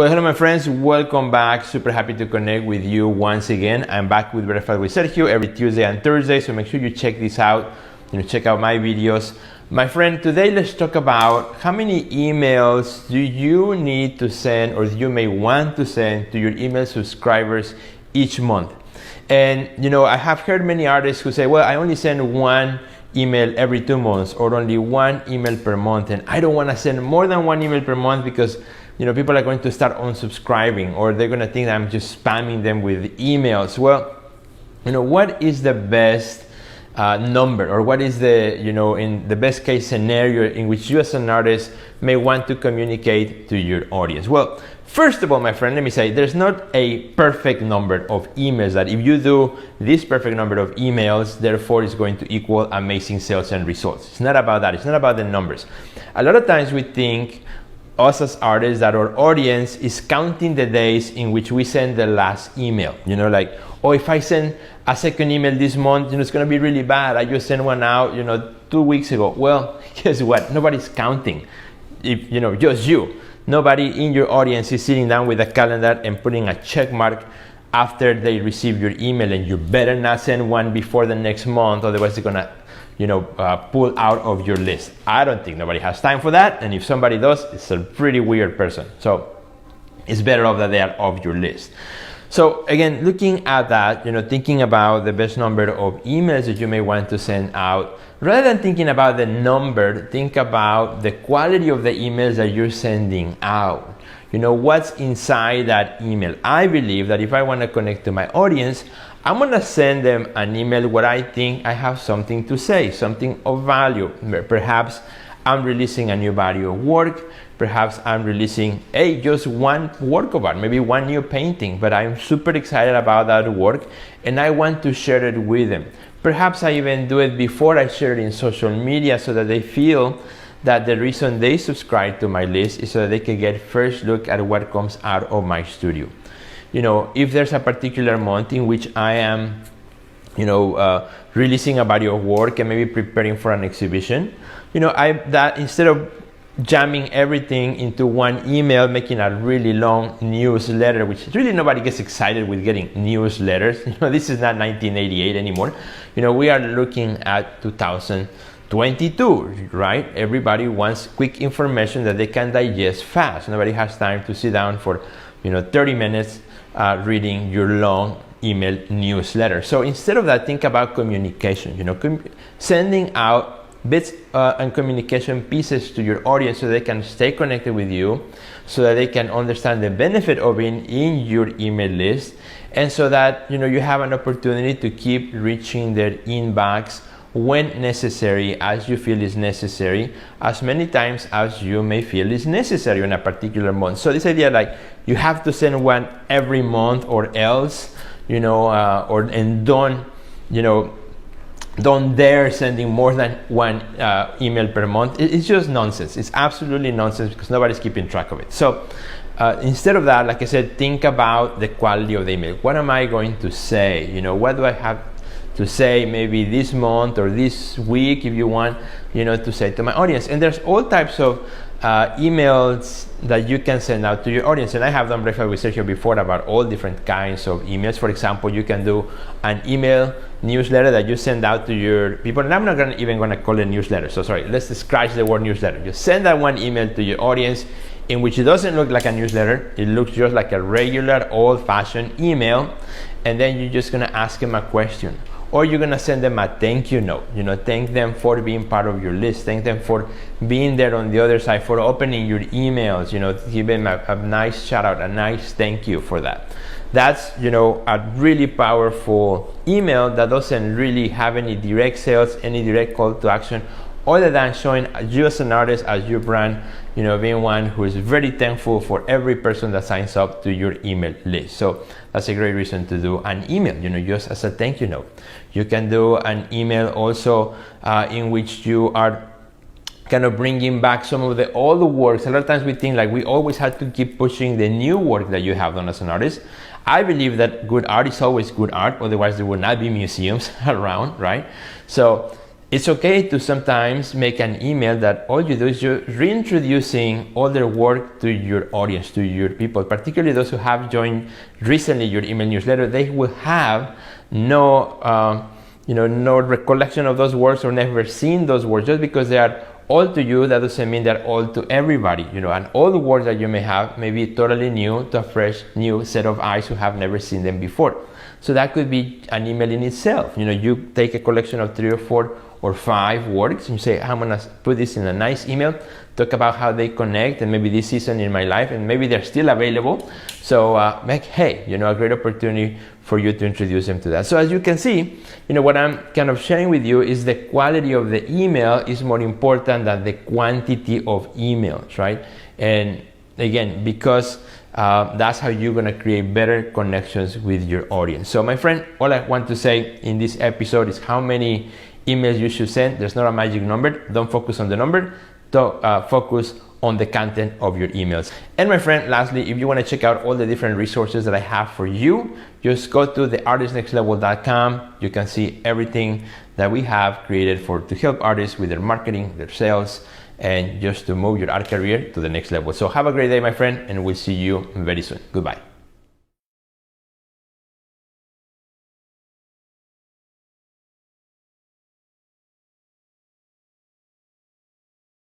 Well, hello my friends, welcome back. Super happy to connect with you once again. I'm back with Breakfast with Sergio every Tuesday and Thursday, so make sure you check this out. Check out my videos. My friend, today let's talk about how many emails do you need to send, or you may want to send to your email subscribers each month. And I have heard many artists who say, well, I only send one email every 2 months or only one email per month, and I don't want to send more than one email per month because people are going to start unsubscribing, or they're going to think that I'm just spamming them with emails. Well, what is the best number, or what is the, in the best case scenario in which you as an artist may want to communicate to your audience? Well, first of all, my friend, let me say, there's not a perfect number of emails that if you do this perfect number of emails, therefore it's going to equal amazing sales and results. It's not about that. It's not about the numbers. A lot of times we think, us as artists, that our audience is counting the days in which we send the last email. Like, oh, if I send a second email this month, it's going to be really bad. I just sent one out, 2 weeks ago. Well, guess what? Nobody's counting. If just you. Nobody in your audience is sitting down with a calendar and putting a check mark after they receive your email, and you better not send one before the next month, otherwise they're gonna pull out of your list. I don't think nobody has time for that, and if somebody does, it's a pretty weird person. So it's better off that they are off your list. So again, looking at that, thinking about the best number of emails that you may want to send out, rather than thinking about the number, think about the quality of the emails that you're sending out. What's inside that email. I believe that if I want to connect to my audience, I'm going to send them an email where I think I have something to say, something of value. Perhaps I'm releasing a new body of work. Perhaps I'm releasing just one work of art, maybe one new painting, but I'm super excited about that work and I want to share it with them. Perhaps I even do it before I share it in social media so that they feel that the reason they subscribe to my list is so that they can get first look at what comes out of my studio. If there's a particular month in which I am, releasing a body of work and maybe preparing for an exhibition, that instead of jamming everything into one email, making a really long newsletter, which really nobody gets excited with getting newsletters. This is not 1988 anymore. We are looking at 2022, right? Everybody wants quick information that they can digest fast. Nobody has time to sit down for 30 minutes reading your long email newsletter. So instead of that, think about communication, sending out bits and communication pieces to your audience so they can stay connected with you, so that they can understand the benefit of being in your email list, and so that you have an opportunity to keep reaching their inbox when necessary, as you feel is necessary, as many times as you may feel is necessary in a particular month. So this idea like you have to send one every month or else, don't dare sending more than one email per month. It's just nonsense. It's absolutely nonsense because nobody's keeping track of it. So instead of that, like I said, think about the quality of the email. What am I going to say? What do I have to say maybe this month or this week, if you want, to say to my audience? And there's all types of emails that you can send out to your audience. And I have done Breakfast with Sergio before about all different kinds of emails. For example, you can do an email newsletter that you send out to your people. And I'm not even going to call it newsletter. So sorry, let's scratch the word newsletter. You send that one email to your audience in which it doesn't look like a newsletter. It looks just like a regular old-fashioned email. And then you're just going to ask them a question. Or you're going to send them a thank you note. Thank them for being part of your list. Thank them for being there on the other side, for opening your emails. Give them a nice shout out, a nice thank you for that. That's, a really powerful email that doesn't really have any direct sales, any direct call to action, other than showing you as an artist, as your brand, being one who is very thankful for every person that signs up to your email list. So that's a great reason to do an email, just as a thank you note. You can do an email also in which you are kind of bringing back some of the old works. A lot of times we think like we always have to keep pushing the new work that you have done as an artist. I believe that good art is always good art, otherwise there would not be museums around, right? So It's okay to sometimes make an email that all you do is you're reintroducing all their work to your audience, to your people, particularly those who have joined recently your email newsletter. They will have no recollection of those words or never seen those words. Just because they are all to you, that doesn't mean they're all to everybody. And all the words that you may have may be totally new to a fresh, new set of eyes who have never seen them before. So that could be an email in itself. You take a collection of 3 or 4 or 5 words and you say, I'm gonna put this in a nice email, talk about how they connect and maybe this season in my life, and maybe they're still available. So a great opportunity for you to introduce them to that. So as you can see, what I'm kind of sharing with you is the quality of the email is more important than the quantity of emails, right? And again, because that's how you're gonna create better connections with your audience. So my friend, all I want to say in this episode is how many emails you should send. There's not a magic number. Don't focus on the number. Focus on the content of your emails. And my friend, lastly, if you want to check out all the different resources that I have for you, just go to theartistnextlevel.com. You can see everything that we have created to help artists with their marketing, their sales, and just to move your art career to the next level. So have a great day, my friend, and we'll see you very soon. Goodbye.